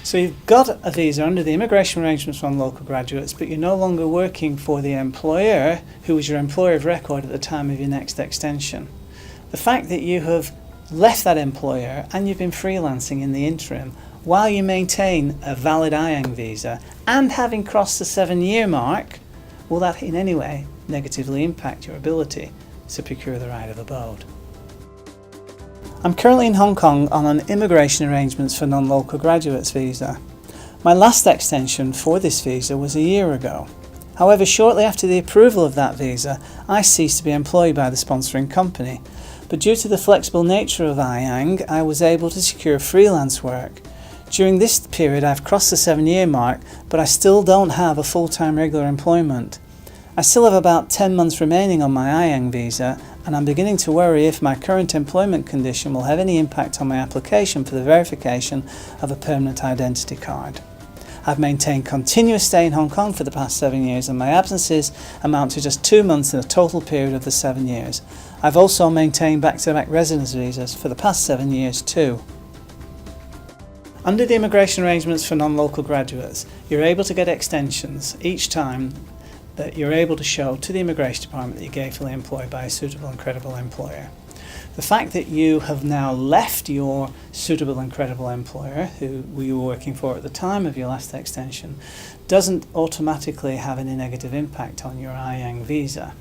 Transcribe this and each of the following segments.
So you've got a visa under the immigration arrangements for non-local graduates, but you're no longer working for the employer who was your employer of record at the time of your next extension. The fact that you have left that employer and you've been freelancing in the interim while you maintain a valid IANG visa and having crossed the 7-year mark, will that in any way negatively impact your ability to procure the right of abode? I'm currently in Hong Kong on an immigration arrangements for non-local graduates visa. My last extension for this visa was a year ago. However, shortly after the approval of that visa, I ceased to be employed by the sponsoring company. But due to the flexible nature of IANG, I was able to secure freelance work. During this period, I've crossed the 7-year mark, but I still don't have a full-time regular employment. I still have about 10 months remaining on my IANG visa, and I'm beginning to worry if my current employment condition will have any impact on my application for the verification of a permanent identity card. I've maintained continuous stay in Hong Kong for the past 7 years, and my absences amount to just 2 months in a total period of the 7 years. I've also maintained back-to-back residence visas for the past 7 years too. Under the immigration arrangements for non-local graduates, you're able to get extensions each time that you're able to show to the immigration department that you're gainfully employed by a suitable and credible employer. The fact that you have now left your suitable and credible employer, who you were working for at the time of your last extension, doesn't automatically have any negative impact on your IANG visa.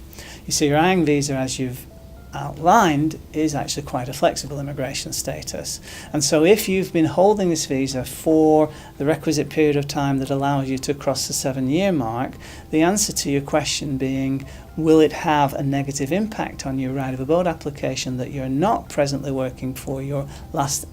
You see, your IANG visa, as you've outlined, is actually quite a flexible immigration status. And so if you've been holding this visa for the requisite period of time that allows you to cross the 7-year mark, the answer to your question being, will it have a negative impact on your right of abode application that you're not presently working for your last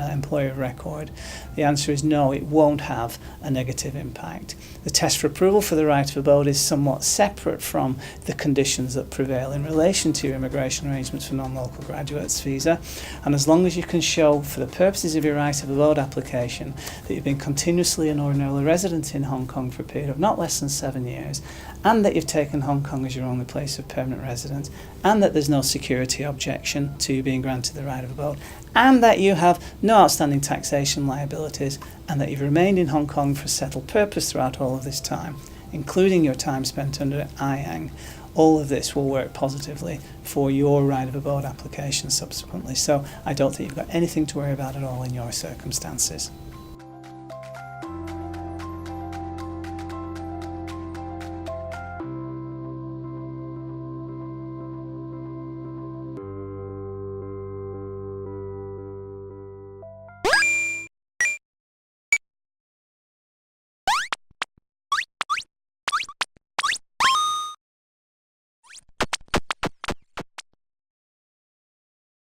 employer of record? The answer is no, it won't have a negative impact. The test for approval for the right of abode is somewhat separate from the conditions that prevail in relation to your immigration arrangements for non-local graduates visa, and as long as you can show for the purposes of your right of abode application that you've been continuously and ordinarily resident in Hong Kong for a period of not less than 7 years, and that you've taken Hong Kong as your only place of permanent residence, and that there's no security objection to you being granted the right of abode, and that you have no outstanding taxation liabilities, and that you've remained in Hong Kong for a settled purpose throughout all of this time, including your time spent under IANG, all of this will work positively for your right of abode application subsequently. So I don't think you've got anything to worry about at all in your circumstances.